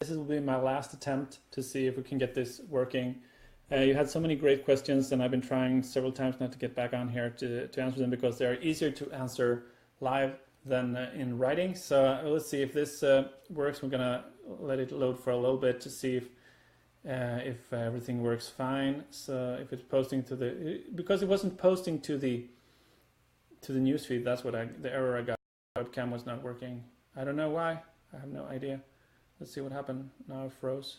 this will be my last attempt to see if we can get this working. You had so many great questions, and I've been trying several times not to get back on here to answer them because they're easier to answer live than in writing. So let's see if this works. We're gonna let it load for a little bit to see if everything works fine. So if it's posting to because it wasn't posting to the newsfeed, that's what the error I got. Webcam was not working. I don't know why. I have no idea. Let's see what happened. Now it froze.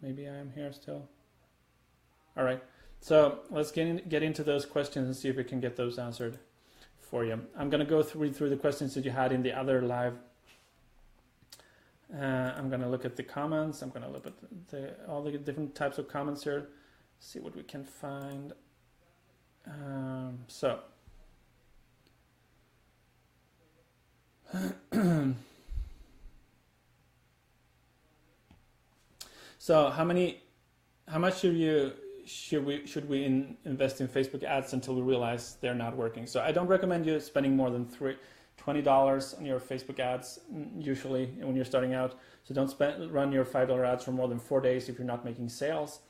Maybe I am here still. All right. So let's get into those questions and see if we can get those answered for you. I'm going to read through the questions that you had in the other live. I'm going to look at the comments. I'm going to look at all the different types of comments here. See what we can find. So how much should we invest in Facebook ads until we realize they're not working? So I don't recommend you spending more than $20 on your Facebook ads usually when you're starting out. So don't run your $5 ads for more than 4 days if you're not making sales.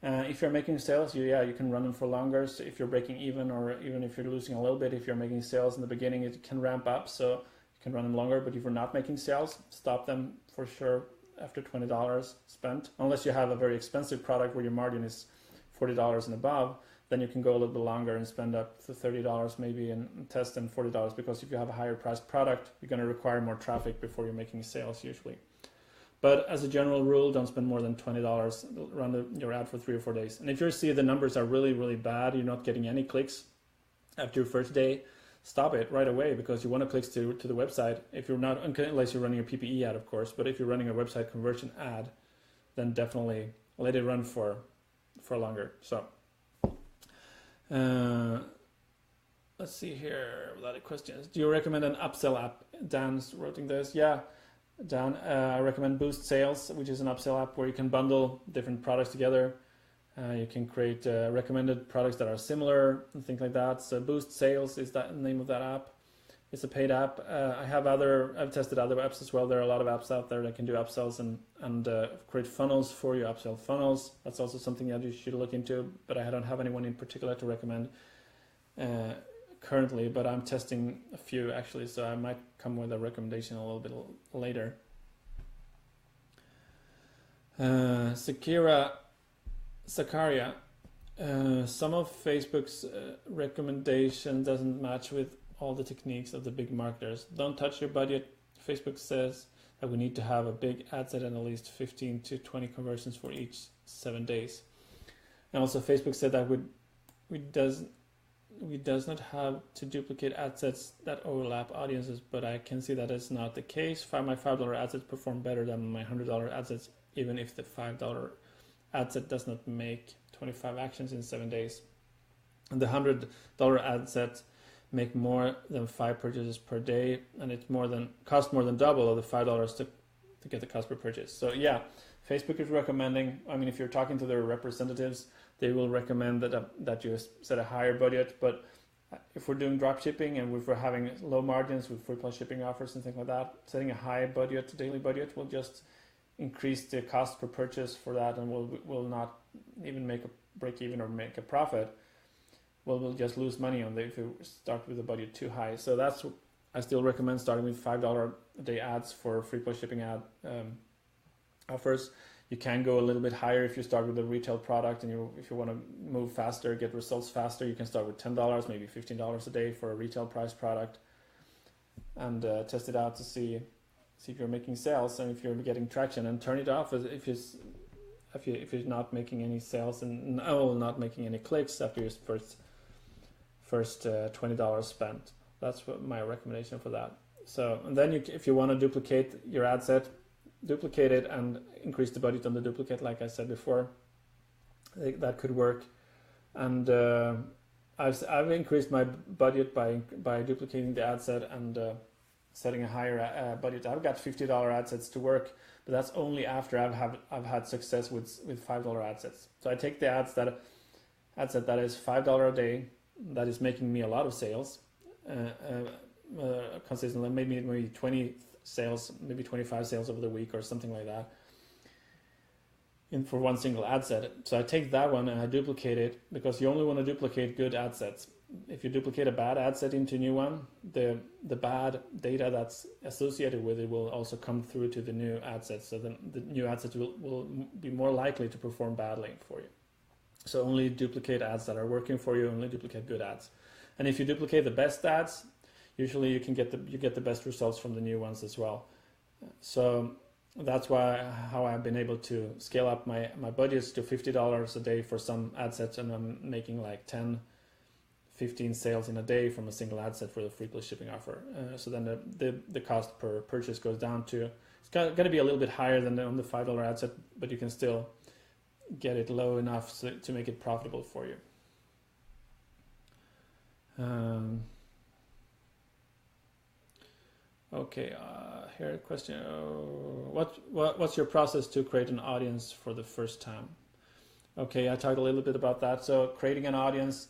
If you're making sales, you can run them for longer. So if you're breaking even, or even if you're losing a little bit, if you're making sales in the beginning, it can ramp up. So you can run them longer. But if you're not making sales, stop them for sure after $20 spent, unless you have a very expensive product where your margin is $40 and above. Then you can go a little bit longer and spend up to $30 maybe and test and $40, because if you have a higher priced product, you're going to require more traffic before you're making sales usually. But as a general rule, don't spend more than $20. Run your ad for 3 or 4 days. And if you see the numbers are really, really bad, you're not getting any clicks after your first day, stop it right away, because you want to clicks to the website. If you're not, unless you're running a PPE ad, of course, but if you're running a website conversion ad, then definitely let it run for longer. So let's see here. A lot of questions. Do you recommend an upsell app? Dan's writing this. Yeah, Dan, I recommend Boost Sales, which is an upsell app where you can bundle different products together. You can create recommended products that are similar and things like that. So Boost Sales is the name of that app. It's a paid app. I've tested other apps as well. There are a lot of apps out there that can do upsells and create funnels for you, upsell funnels. That's also something that you should look into, but I don't have anyone in particular to recommend currently, but I'm testing a few actually, so I might come with a recommendation a little bit later. Zakaria, some of Facebook's recommendation doesn't match with all the techniques of the big marketers. Don't touch your budget. Facebook says that we need to have a big ad set and at least 15 to 20 conversions for each 7 days. And also Facebook said that we does not have to duplicate ad sets that overlap audiences, but I can see that is not the case. My $5 ad sets perform better than my $100 ad sets, even if the $5 ad set does not make 25 actions in 7 days. And the $100 ad set make more than 5 purchases per day, and it cost more than double of the $5 to get the cost per purchase. So yeah, Facebook is recommending, if you're talking to their representatives, they will recommend that you set a higher budget. But if we're doing drop shipping and if we're having low margins with free plus shipping offers and things like that, setting a high budget, daily budget, will just increase the cost per purchase for that, and will not even make a break even or make a profit. We'll just lose money on if you start with a budget too high. So I still recommend starting with $5 a day ads for free plus shipping ad offers. You can go a little bit higher if you start with a retail product, and if you want to move faster, get results faster, you can start with $10, maybe $15 a day for a retail price product, and test it out to see if you're making sales and if you're getting traction, and turn it off if you're not making any sales and not making any clicks after your first $20 spent. That's my recommendation for that. So, and then if you want to duplicate your ad set, duplicate it and increase the budget on the duplicate, like I said before. That could work. And I've increased my budget by duplicating the ad set and setting a higher budget. I've got $50 ad sets to work, but that's only after I've had success with $5 ad sets. So I take the ad set that is $5 a day, that is making me a lot of sales consistently, maybe 20 sales, maybe 25 sales over the week or something like that. for one single ad set. So I take that one and I duplicate it, because you only want to duplicate good ad sets. If you duplicate a bad ad set into a new one, the bad data that's associated with it will also come through to the new ad set. So then the new ad sets will be more likely to perform badly for you. So only duplicate ads that are working for you, only duplicate good ads. And if you duplicate the best ads, usually you get the best results from the new ones as well. So that's how I've been able to scale up my budgets to $50 a day for some ad sets, and I'm making like 10, 15 sales in a day from a single ad set for the free plus shipping offer. So then the cost per purchase goes down to, it's going to be a little bit higher than on the $5 ad set, but you can still get it low enough to make it profitable for you. Okay, here a question. What's your process to create an audience for the first time? Okay, I talked a little bit about that. So creating an audience,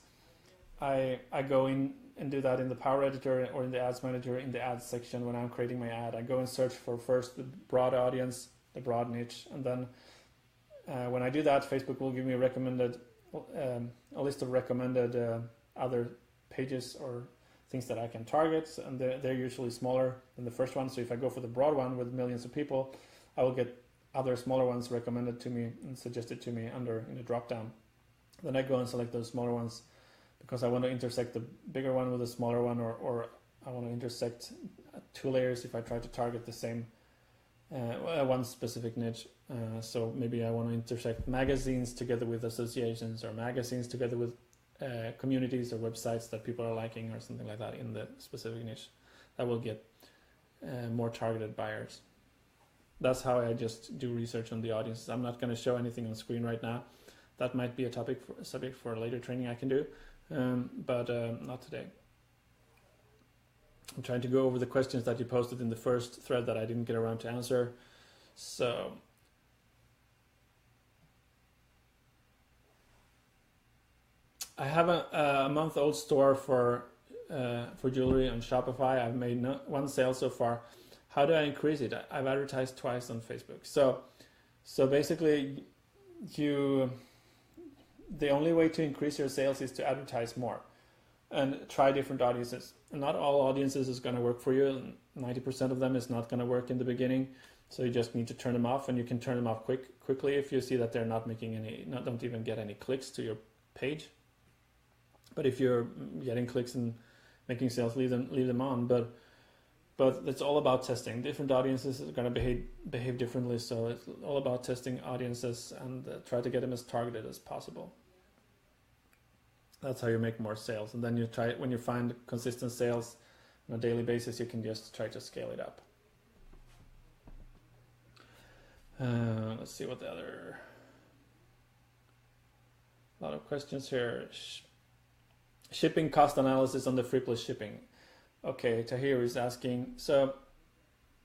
I go in and do that in the Power Editor or in the Ads Manager in the ads section. When I'm creating my ad, I go and search for first the broad audience, the broad niche, and then when I do that, Facebook will give me a list of recommended other pages or things that I can target, and they're usually smaller than the first one. So if I go for the broad one with millions of people, I will get other smaller ones recommended to me and suggested to me in a drop down. Then I go and select those smaller ones because I want to intersect the bigger one with the smaller one, or I want to intersect 2 layers if I try to target the same one specific niche. So maybe I want to intersect magazines together with associations, or magazines together with communities or websites that people are liking, or something like that in the specific niche. That will get more targeted buyers. That's how I just do research on the audiences. I'm not going to show anything on screen right now. That might be a subject for a later training I can do, but not today. I'm trying to go over the questions that you posted in the first thread that I didn't get around to answer. So I have a month-old store for jewelry on Shopify. I've made one sale so far. How do I increase it? I've advertised twice on Facebook. So basically, the only way to increase your sales is to advertise more and try different audiences. And not all audiences is going to work for you. 90% of them is not going to work in the beginning. So you just need to turn them off, and you can turn them off quickly if you see that they're not making don't even get any clicks to your page. But if you're getting clicks and making sales, leave them on. But it's all about testing. Different audiences are going to behave differently. So it's all about testing audiences and try to get them as targeted as possible. That's how you make more sales. And then when you find consistent sales on a daily basis, you can just try to scale it up. Let's see what the other. A lot of questions here. Shipping cost analysis on the free plus shipping. Okay, Tahir is asking. So,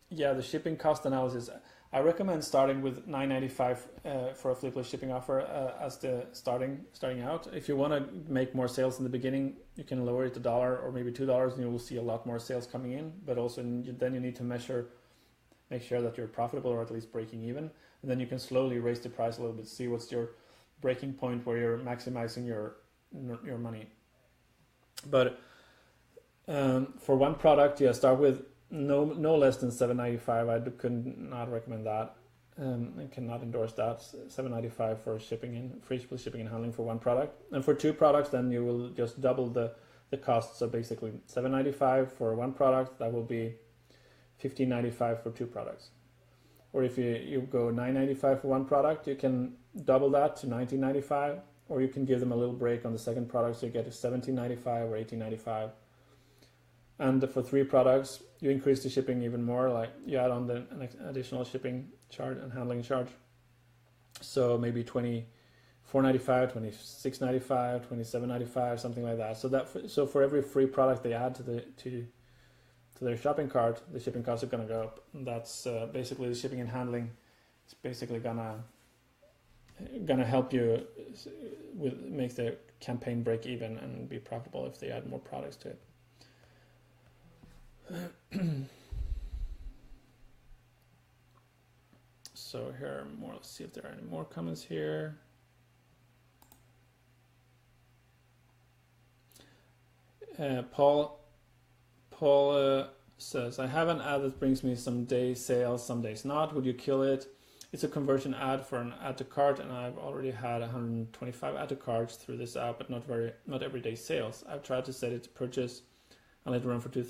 yeah, the shipping cost analysis. I recommend starting with $9.95 for a free plus shipping offer as the starting out. If you want to make more sales in the beginning, you can lower it to $1 or maybe $2, and you will see a lot more sales coming in. But also then you need to make sure that you're profitable or at least breaking even, and then you can slowly raise the price a little bit. See what's your breaking point where you're maximizing your money. But for one product, start with no less than $7.95. I could not recommend that. I cannot endorse that. $7.95 for free plus shipping and handling for one product. And for 2 products, then you will just double the cost. So basically $7.95 for one product, that will be $15.95 for 2 products. Or if you go $9.95 for one product, you can double that to $19.95. Or you can give them a little break on the second product, so you get to $17.95 or $18.95. And for 3 products, you increase the shipping even more, like you add on an additional shipping charge and handling charge. So maybe $24.95, $26.95, $27.95, something like that. So for every free product they add to their shopping cart, the shipping costs are going to go up. And that's basically the shipping and handling. It's basically gonna help you make the campaign break even and be profitable if they add more products to it. So here are more. Let's see if there are any more comments here. Paul says, I have an ad that brings me some days sales, some days not. Would you kill it? It's a conversion ad for an add to cart, and I've already had 125 add to carts through this app, but not everyday sales. I've tried to set it to purchase and let it run for 2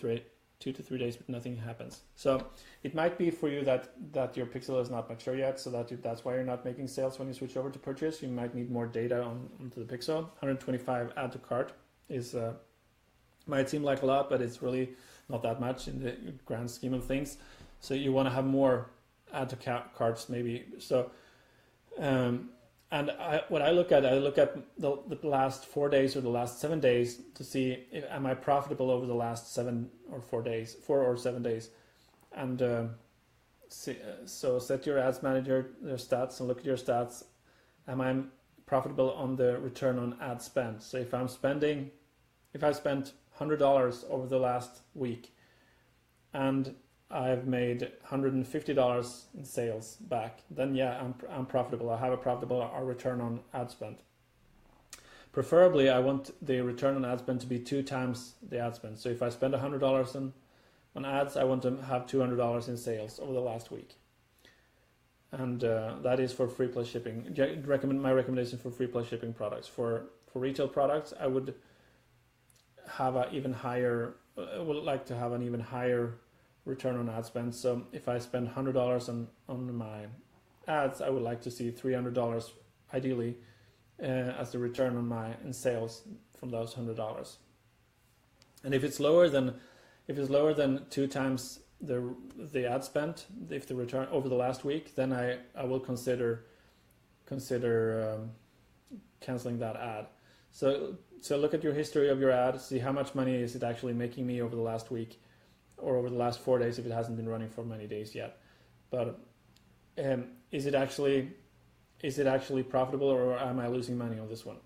to 3 days, but nothing happens. So it might be for you that your pixel is not mature yet, so that's why you're not making sales when you switch over to purchase. You might need more data onto the pixel. 125 add to cart is might seem like a lot, but it's really not that much in the grand scheme of things. So you want to have more add to carts maybe. So what I look at the last 4 days or the last 7 days to see am I profitable over the last 4 or 7 days, and so set your ads manager their stats and look at your stats. Am I profitable on the return on ad spend? So if I spent $100 over the last week and I've made $150 in sales back, then yeah, I'm profitable. I have a profitable return on ad spend. Preferably, I want the return on ad spend to be 2 times the ad spend. So if I spend $100 on ads, I want to have $200 in sales over the last week. And that is for free plus shipping. My recommendation for free plus shipping products. For retail products, I would have an even higher return on ad spend. So if I spend $100 on my ads, I would like to see $300 ideally as the return on in sales from those $100. And if it's lower than 2 times the ad spend, if the return over the last week, then I will consider canceling that ad. So look at your history of your ad, see how much money is it actually making me over the last week or over the last 4 days if it hasn't been running for many days yet. But is it actually profitable, or am I losing money on this one?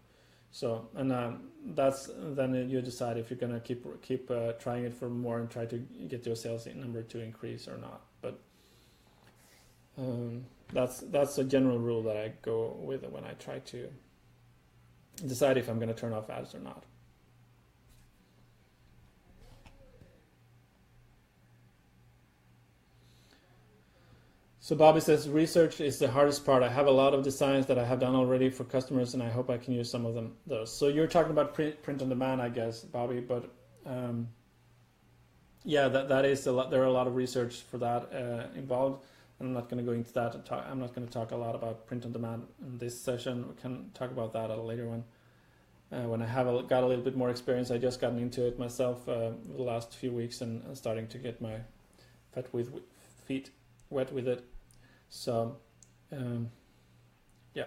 So, and then you decide if you're gonna keep trying it for more and try to get your sales number to increase or not. But that's a general rule that I go with when I try to decide if I'm going to turn off ads or not. So Bobby says, research is the hardest part. I have a lot of designs that I have done already for customers, and I hope I can use some of those. So you're talking about print on demand, I guess, Bobby, but yeah, that is a lot. There are a lot of research for that involved. I'm not going to go into that. I'm not going to talk a lot about print on demand in this session. We can talk about that at a later one. When I have got a little bit more experience, I just gotten into it myself the last few weeks and starting to get my feet wet with it. So, yeah.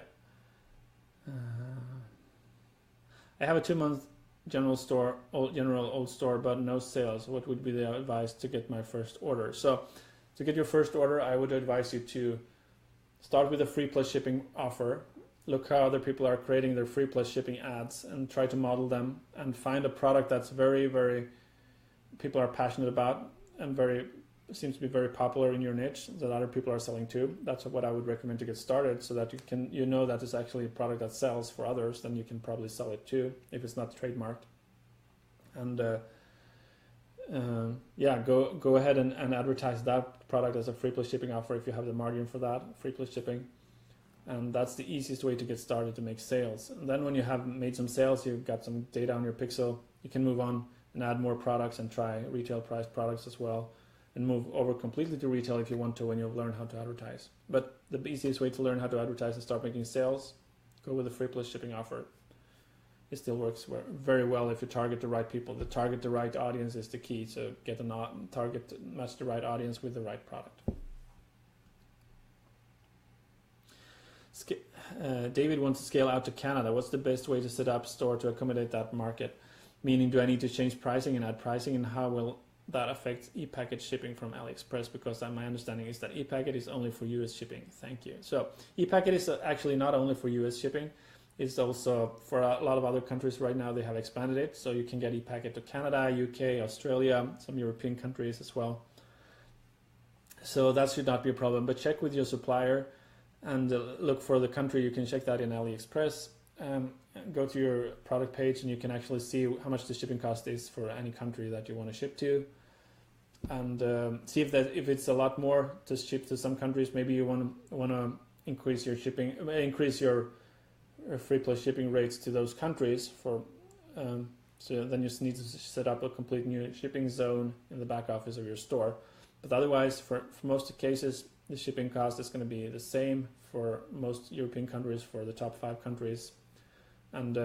I have a 2-month general old store, but no sales. What would be the advice to get my first order? So, to get your first order, I would advise you to start with a free plus shipping offer. Look how other people are creating their free plus shipping ads and try to model them, and find a product that's very, very people are passionate about and seems to be very popular in your niche that other people are selling too. That's what I would recommend to get started, so that you know that it's actually a product that sells for others. Then you can probably sell it too if it's not trademarked. And yeah, go ahead and advertise that product as a free plus shipping offer if you have the margin for that free plus shipping. And that's the easiest way to get started to make sales. And then when you have made some sales, you've got some data on your pixel, you can move on and add more products and try retail price products as well, and move over completely to retail if you want to when you've learned how to advertise. But the easiest way to learn how to advertise and start making sales, go with a free plus shipping offer. It still works very well if you target the right people. The target the right audience is the key. So get match the right audience with the right product. David wants to scale out to Canada. What's the best way to set up a store to accommodate that market? Meaning, do I need to change pricing and add pricing, and how will that affect e-packet shipping from AliExpress? Because my understanding is that e-packet is only for US shipping. Thank you. So e-packet is actually not only for US shipping. It's also for a lot of other countries right now. They have expanded it, so you can get e-packet to Canada, UK, Australia, some European countries as well. So that should not be a problem. But check with your supplier and look for the country. You can check that in AliExpress. Go to your product page and you can actually see how much the shipping cost is for any country that you want to ship to, and see if it's a lot more to ship to some countries. Maybe you want to increase your free plus shipping rates to those countries for. So then you just need to set up a complete new shipping zone in the back office of your store. But otherwise, for most cases, the shipping cost is going to be the same for most European countries, for the top 5 countries. And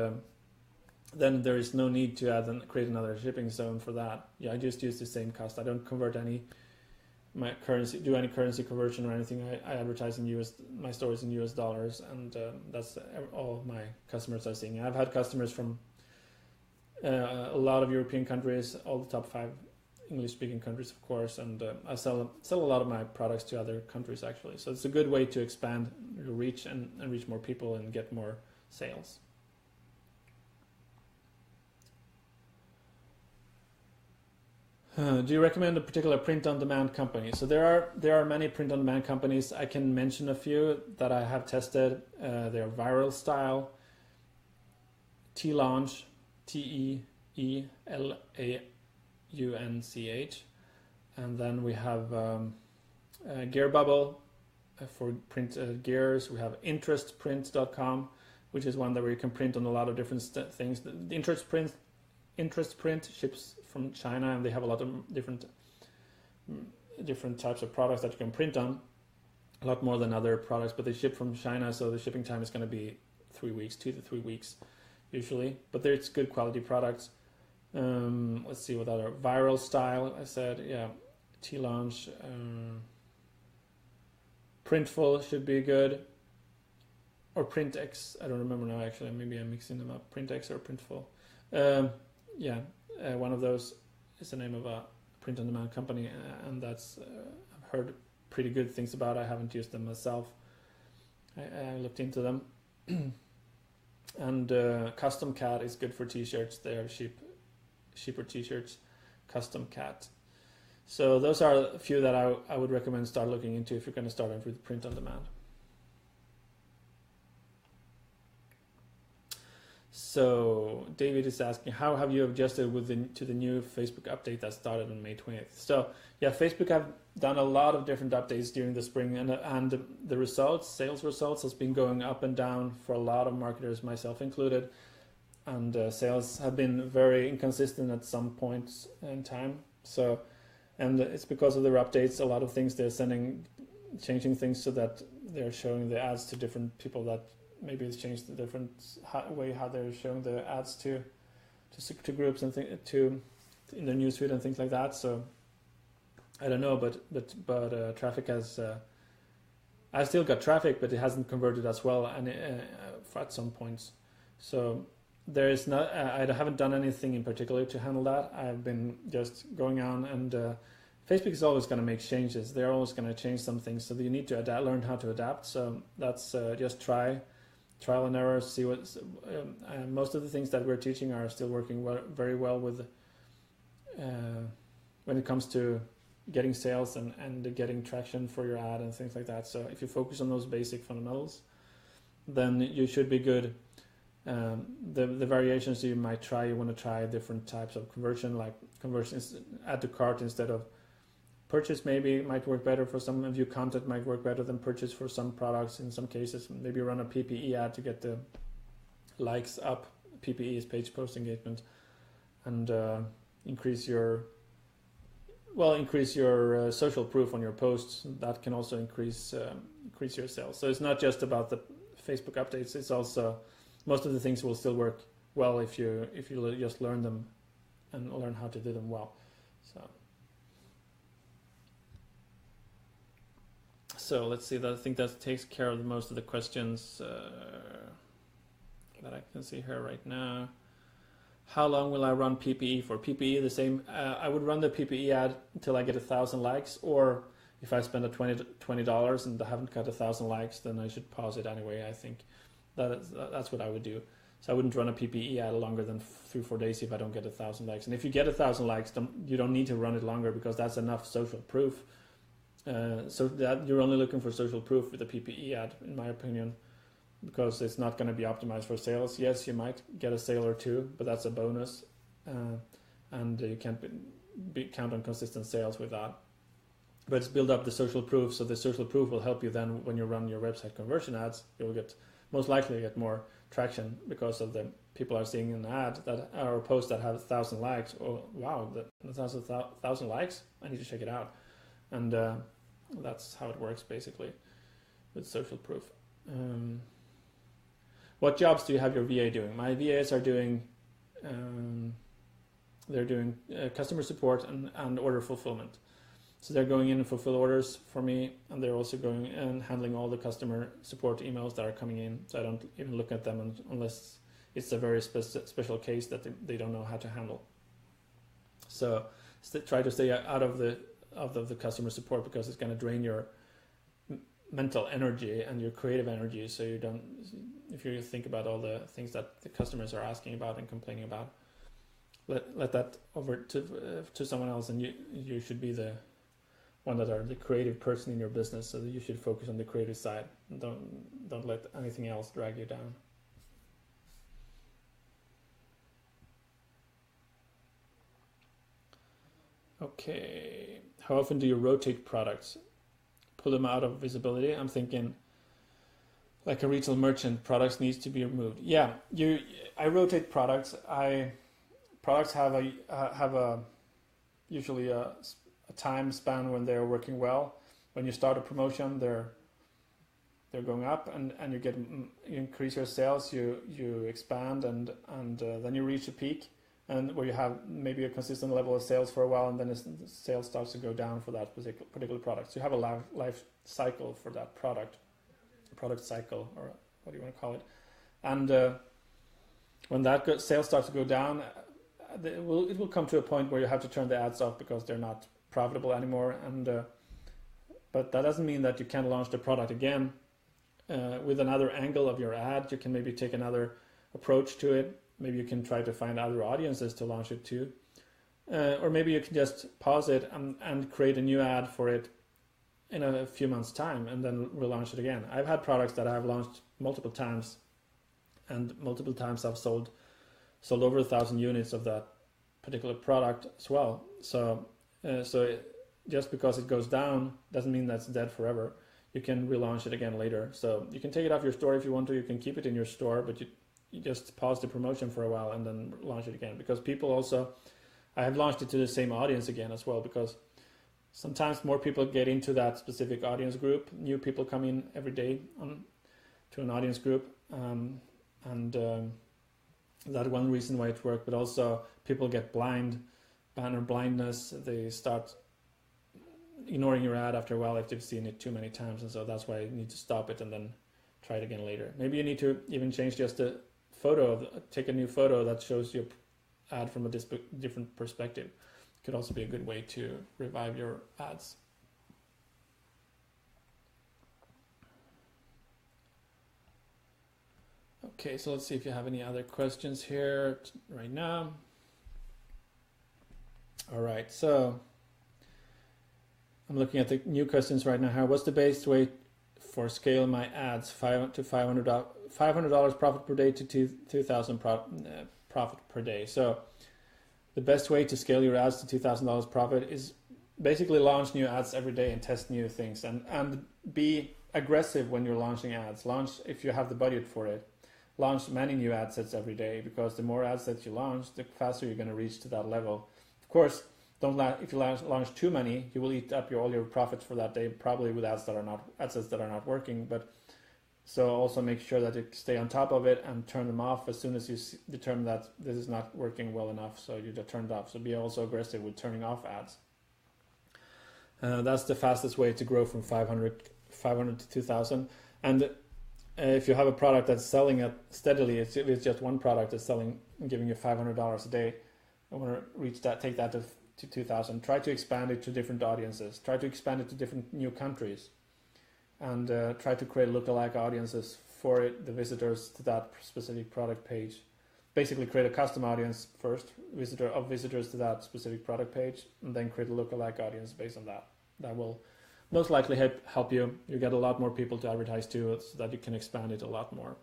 then there is no need to create another shipping zone for that. Yeah, I just use the same cost. I don't convert any currency conversion or anything. I advertise in my store is in US dollars, and that's all my customers are seeing. I've had customers from a lot of European countries, all the top 5 English-speaking countries, of course, and I sell a lot of my products to other countries actually. So it's a good way to expand your reach and reach more people and get more sales. Do you recommend a particular print-on-demand company? So there are many print-on-demand companies. I can mention a few that I have tested. They are Viral Style, T-Launch, TEELAUNCH, and then we have Gear Bubble for print gears. We have interestprint.com, which is one where you can print on a lot of different things. The Interest Print ships from China, and they have a lot of different types of products that you can print on, a lot more than other products, but they ship from China, so the shipping time is going to be 2 to 3 weeks usually, but it's good quality products. Let's see what other. Viral Style, I said, yeah. T-Launch, Printful should be good, or Printex, I don't remember now actually, maybe I'm mixing them up, Printex or Printful. One of those is the name of a print-on-demand company, and that's I've heard pretty good things about. I haven't used them myself. I looked into them. And Custom Cat is good for t-shirts. They are cheaper t-shirts. Custom Cat. So those are a few that I would recommend start looking into if you're going to start off with print-on-demand. So David is asking, how have you adjusted to the new Facebook update that started on May 20th? So yeah, Facebook have done a lot of different updates during the spring, and the sales results has been going up and down for a lot of marketers, myself included, and sales have been very inconsistent at some points in time. So, and it's because of their updates. A lot of things they're changing things so that they're showing the ads to different people that. Maybe it's changed the different way how they're showing the ads to groups and in their newsfeed and things like that. So I don't know, but traffic has. I still got traffic, but it hasn't converted as well, and at some points. So there is not. I haven't done anything in particular to handle that. I've been just going on, and Facebook is always going to make changes. They're always going to change some things, so you need to learn how to adapt. So that's just trial and error, see what. Most of the things that we're teaching are still working very well with when it comes to getting sales and getting traction for your ad and things like that. So if you focus on those basic fundamentals, then you should be good. The variations you might try, you want to try different types of conversion, like conversions, add to cart instead of purchase maybe might work better for some of you. Content might work better than purchase for some products in some cases. Maybe run a PPE ad to get the likes up. PPE is page post engagement, and increase your social proof on your posts. That can also increase your sales. So it's not just about the Facebook updates. It's also most of the things will still work well if you just learn them and learn how to do them well. So let's see. I think that takes care of most of the questions that I can see here right now. How long will I run PPE for? PPE, the same. I would run the PPE ad until I get 1,000 likes, or if I spend $20 and I haven't got 1,000 likes, then I should pause it anyway. I think that's what I would do. So I wouldn't run a PPE ad longer than 3-4 days if I don't get 1,000 likes. And if you get 1,000 likes, you don't need to run it longer, because that's enough social proof So that you're only looking for social proof with a PPE ad, in my opinion, because it's not going to be optimized for sales. Yes, you might get a sale or two, but that's a bonus, and you can't count on consistent sales with that. But it's build up the social proof, so the social proof will help you then when you run your website conversion ads. You'll most likely get more traction because of the people are seeing an ad that or a post that has 1,000 likes. Oh wow, that has 1,000 likes. I need to check it out, and that's how it works basically with social proof. What jobs do you have your VA doing? My VAs are doing they're doing customer support and order fulfillment. So they're going in and fulfill orders for me, and they're also going and handling all the customer support emails that are coming in. So I don't even look at them unless it's a very special case that they don't know how to handle. So try to stay out of the customer support, because it's going to drain your mental energy and your creative energy. So you don't, if you think about all the things that the customers are asking about and complaining about, let that over to someone else, and you should be the one that are the creative person in your business, so that you should focus on the creative side and don't let anything else drag you down. Okay, how often do you rotate products? Pull them out of visibility? I'm thinking like a retail merchant, products needs to be removed. Yeah, I rotate products. Products have a usually a time span when they're working well. When you start a promotion, they're going up, and you increase your sales, you expand, and then you reach a peak, and where you have maybe a consistent level of sales for a while, and then the sales starts to go down for that particular product. So you have a life cycle for that product cycle, or what do you want to call it, and when that sales starts to go down, it will come to a point where you have to turn the ads off because they're not profitable anymore, and but that doesn't mean that you can't launch the product again with another angle of your ad. You can maybe take another approach to it. Maybe you can try to find other audiences to launch it to, or maybe you can just pause it and create a new ad for it in a few months' time, and then relaunch it again. I've had products that I've launched multiple times, and multiple times I've sold over 1,000 units of that particular product as well. So just because it goes down doesn't mean that's dead forever. You can relaunch it again later. So you can take it off your store if you want to. You can keep it in your store, but you just pause the promotion for a while and then launch it again. Because people also, I have launched it to the same audience again as well, because sometimes more people get into that specific audience group. New people come in every day to an audience group, and that one reason why it worked. But also people get banner blindness. They start ignoring your ad after a while if they've seen it too many times, and so that's why you need to stop it and then try it again later. Maybe you need to even change just the photo, take a new photo that shows your ad from a different perspective. Could also be a good way to revive your ads. Okay, so let's see if you have any other questions here right now. All right, so I'm looking at the new questions right now here. What's the best way for scale my ads? $500 profit per day to $2,000 profit per day. So the best way to scale your ads to $2,000 profit is basically launch new ads every day and test new things, and be aggressive when you're launching ads. Launch, if you have the budget for it, launch many new ad sets every day, because the more ads that you launch, the faster you're going to reach to that level. Of course, if you launch too many, you will eat up all your profits for that day, probably with ads that are not working. But so also make sure that you stay on top of it and turn them off as soon as you determine that this is not working well enough. So you just turn it off. So be also aggressive with turning off ads. That's the fastest way to grow from 500 to 2,000. And if you have a product that's selling it steadily, if it's just one product that's selling and giving you $500 a day, I want to reach that, take that to 2,000. Try to expand it to different audiences. Try to expand it to different new countries, and try to create lookalike audiences for the visitors to that specific product page. Basically, create a custom audience first, visitors to that specific product page, and then create a lookalike audience based on that. That will most likely help you. You get a lot more people to advertise to, so that you can expand it a lot more.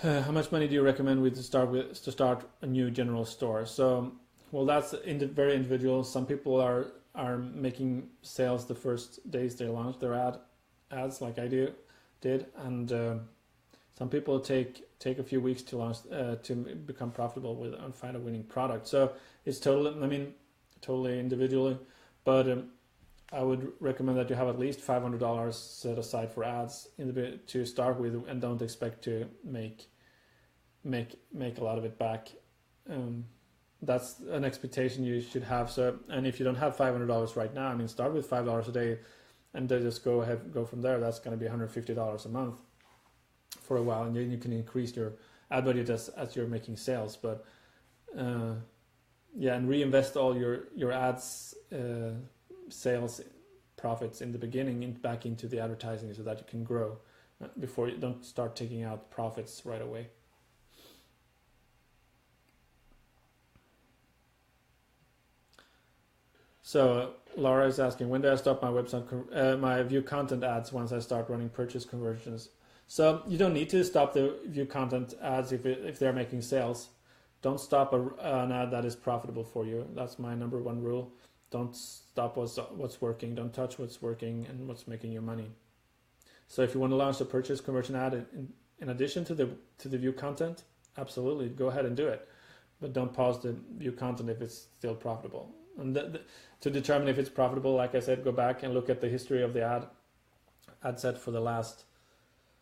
How much money do you recommend to start a new general store? So, well, that's very individual. Some people are making sales the first days they launch their ads, like I did, and some people take a few weeks to launch to become profitable and find a winning product. So it's totally individually, but I would recommend that you have at least $500 set aside for ads to start with, and don't expect to make a lot of it back. That's an expectation you should have. So, and if you don't have $500 right now, start with $5 a day, and then just go from there. That's going to be $150 a month for a while, and then you can increase your ad budget as you're making sales. But and reinvest all your ads sales profits in the beginning back into the advertising, so that you can grow before you don't start taking out profits right away. So Laura is asking, when do I stop my website my view content ads once I start running purchase conversions? So you don't need to stop the view content ads if they're making sales. Don't stop an ad that is profitable for you. That's my number one rule. Don't stop what's working. Don't touch what's working and what's making you money. So if you want to launch a purchase conversion ad in addition to the view content, absolutely go ahead and do it. But don't pause the view content if it's still profitable. And to determine if it's profitable, like I said, go back and look at the history of the ad set for the last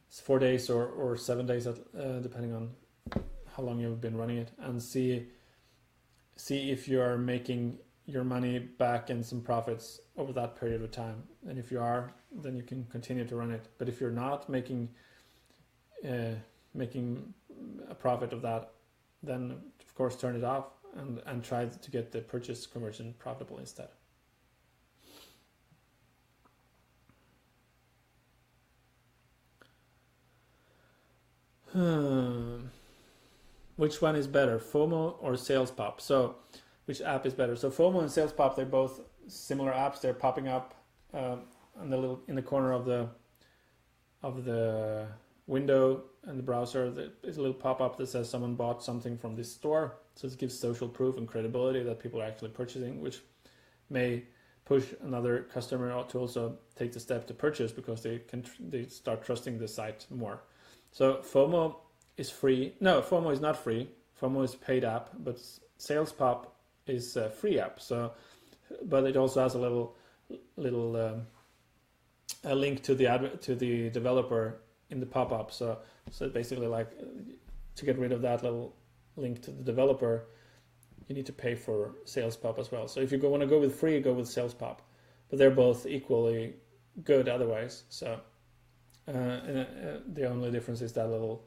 4 days or 7 days, depending on how long you've been running it, and see if you are making your money back and some profits over that period of time. And if you are, then you can continue to run it. But if you're not making a profit of that, then of course turn it off and try to get the purchase conversion profitable instead. Which one is better, FOMO or Sales Pop? So, which app is better? So FOMO and Sales Pop, they're both similar apps. They're popping up in the corner of the window in the browser. There's a little pop-up that says someone bought something from this store. So it gives social proof and credibility that people are actually purchasing, which may push another customer to also take the step to purchase, because they start trusting the site more. So FOMO is free. No, FOMO is not free. FOMO is a paid app, but Sales Pop is a free app. So, but it also has a little a link to the developer in the pop-up. So basically, like, to get rid of that little link to the developer, you need to pay for Sales Pop as well. So if you want to go with free, go with Sales Pop, but they're both equally good otherwise. So the only difference is that little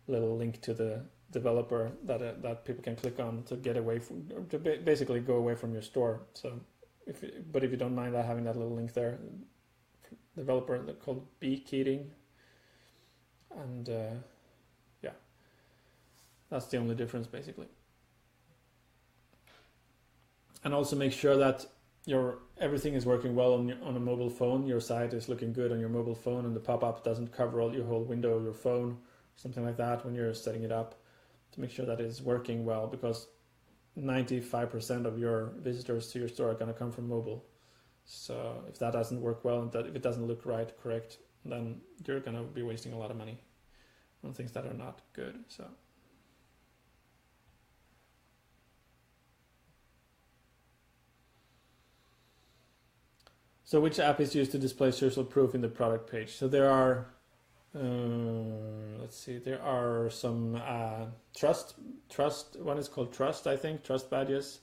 link to the developer that people can click on to get away from, to basically go away from your store. So if you don't mind having that little link there, developer called Keating, and that's the only difference basically. And also make sure that everything is working well on a mobile phone. Your site is looking good on your mobile phone, and the pop-up doesn't cover your whole window of your phone, something like that, when you're setting it up, to make sure that it's working well, because 95% of your visitors to your store are going to come from mobile. So if that doesn't work well, and if it doesn't look correct, then you're going to be wasting a lot of money on things that are not good. So which app is used to display social proof in the product page? So there are, there are some trust. One is called Trust, I think, Trust badges.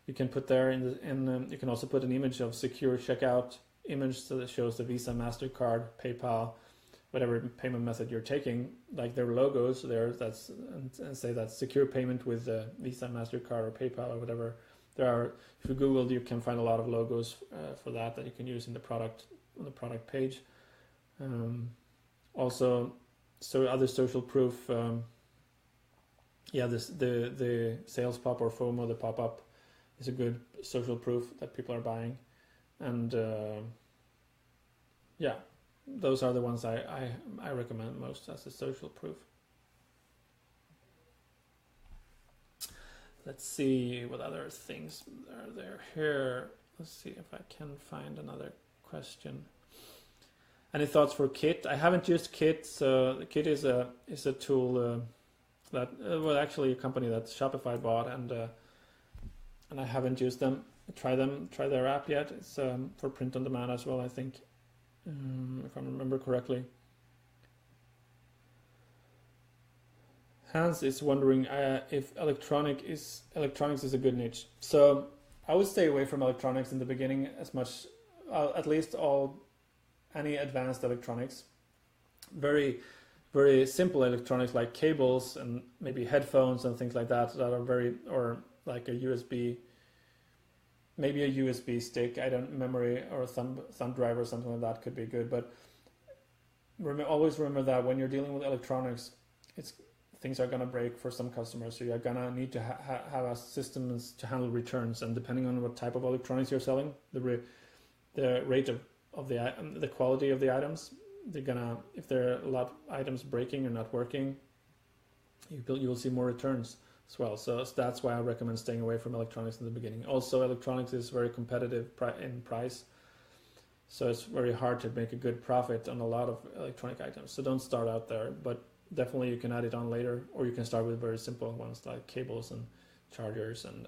You can put there you can also put an image of secure checkout image, so that shows the Visa, MasterCard, PayPal, whatever payment method you're taking, like their logos there. And say that's secure payment with Visa, MasterCard, or PayPal, or whatever. If you Google, you can find a lot of logos for that you can use on the product page. Also, so other social proof. The Sales Pop or FOMO, the pop-up is a good social proof that people are buying. And yeah, those are the ones I recommend most as a social proof. Let's see what other things are there here. Let's see if I can find another question. Any thoughts for Kit? I haven't used Kit. So Kit is a tool that well, actually a company that Shopify bought, and I haven't used them. Try their app yet. It's for print on demand as well, I think, if I remember correctly. Hans is wondering if electronics is a good niche. So I would stay away from electronics in the beginning as much, at least any advanced electronics. Very, very simple electronics like cables and maybe headphones and things like that are very, or like a USB, maybe a USB stick, memory or thumb drive or something like that could be good. But always remember that when you're dealing with electronics, things are going to break for some customers, so you're going to need to have a system to handle returns, and depending on what type of electronics you're selling, the rate of the quality of the items, if there are a lot of items breaking or not working, you will see more returns as well. So that's why I recommend staying away from electronics in the beginning. Also, electronics is very competitive in price, so it's very hard to make a good profit on a lot of electronic items. So don't start out there, but definitely you can add it on later, or you can start with very simple ones like cables and chargers and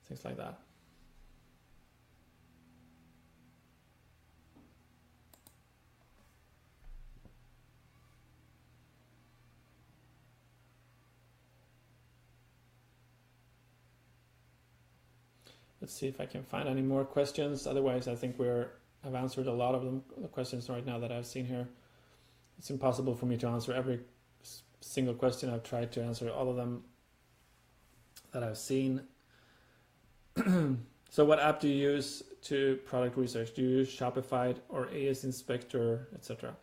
things like that. Let's see if I can find any more questions. Otherwise, I think I've answered a lot of the questions right now that I've seen here. It's impossible for me to answer every single question. I've tried to answer all of them that I've seen. So what app do you use to product research? Do you use Shopify or AS Inspector, etc.?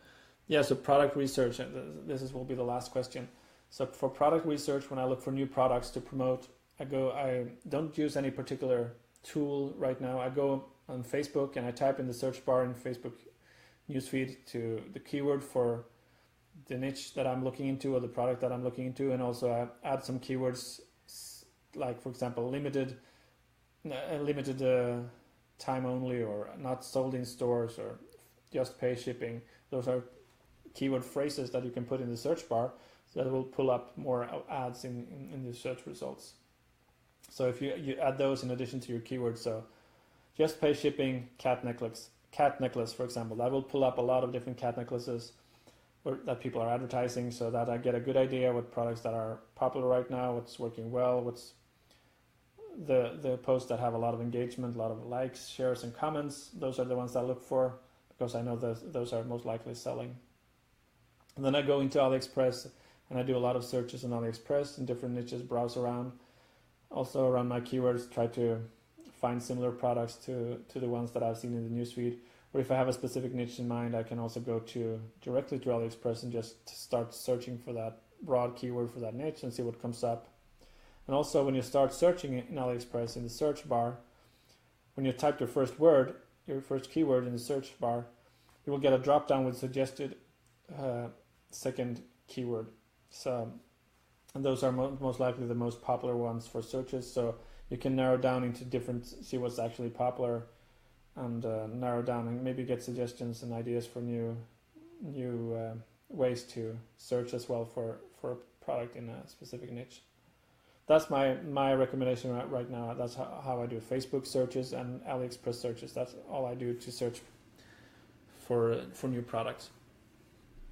Yeah, so product research, will be the last question. So for product research, when I look for new products to promote, I don't use any particular tool right now. I go on Facebook and I type in the search bar in Facebook newsfeed to the keyword for the niche that I'm looking into or the product that I'm looking into, and also I add some keywords like, for example, limited time only, or not sold in stores, or just pay shipping. Those are keyword phrases that you can put in the search bar, so that will pull up more ads in the search results. So if you add those in addition to your keywords, so just pay shipping, cat necklace, for example, that will pull up a lot of different cat necklaces that people are advertising, so that I get a good idea what products that are popular right now, what's working well, what's the posts that have a lot of engagement, a lot of likes, shares, and comments. Those are the ones I look for, because I know those are most likely selling. And then I go into AliExpress and I do a lot of searches on AliExpress in different niches, browse around. Also around my keywords, try to find similar products to the ones that I've seen in the newsfeed. Or if I have a specific niche in mind, I can also go directly to AliExpress and just start searching for that broad keyword for that niche and see what comes up. And also when you start searching in AliExpress in the search bar, when you type your first keyword in the search bar, you will get a drop down with suggested second keyword. And those are most likely the most popular ones for searches. So you can narrow down into see what's actually popular, and narrow down and maybe get suggestions and ideas for new ways to search as well for a product in a specific niche. That's my recommendation right now. That's how I do Facebook searches and AliExpress searches. That's all I do to search for new products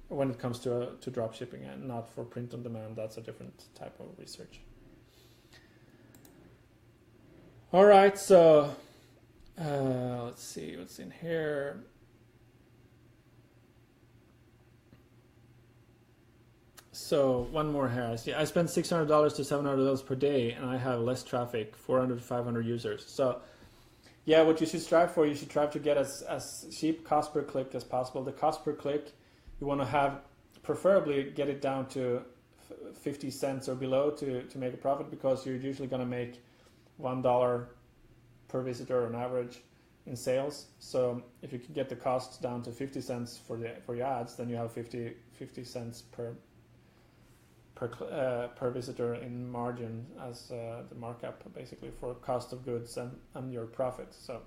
when it comes to drop shipping, and not for print on demand. That's a different type of research. All right, so let's see what's in here. So one more here. I spend $600 to $700 per day, and I have less traffic, 400 to 500 users. So yeah, what you should strive for, you should try to get as cheap cost per click as possible. The cost per click, you want to preferably get it down to 50 cents or below to make a profit, because you're usually going to make $1 per visitor on average in sales. So if you can get the costs down to 50 cents for your ads, then you have 50 cents per visitor in margin as the markup, basically, for cost of goods and your profit. So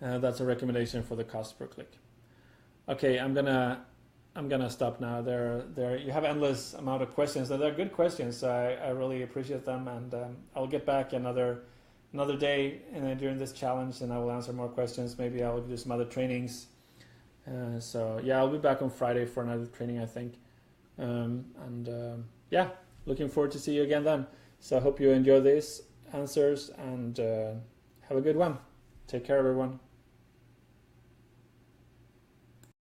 that's a recommendation for the cost per click. Okay, I'm gonna stop now. There you have endless amount of questions, and they're good questions. So I really appreciate them, and I'll get back another day during this challenge, and I will answer more questions. Maybe I'll do some other trainings. So yeah, I'll be back on Friday for another training, I think. Yeah, looking forward to see you again then. So I hope you enjoy these answers, and have a good one. Take care, everyone.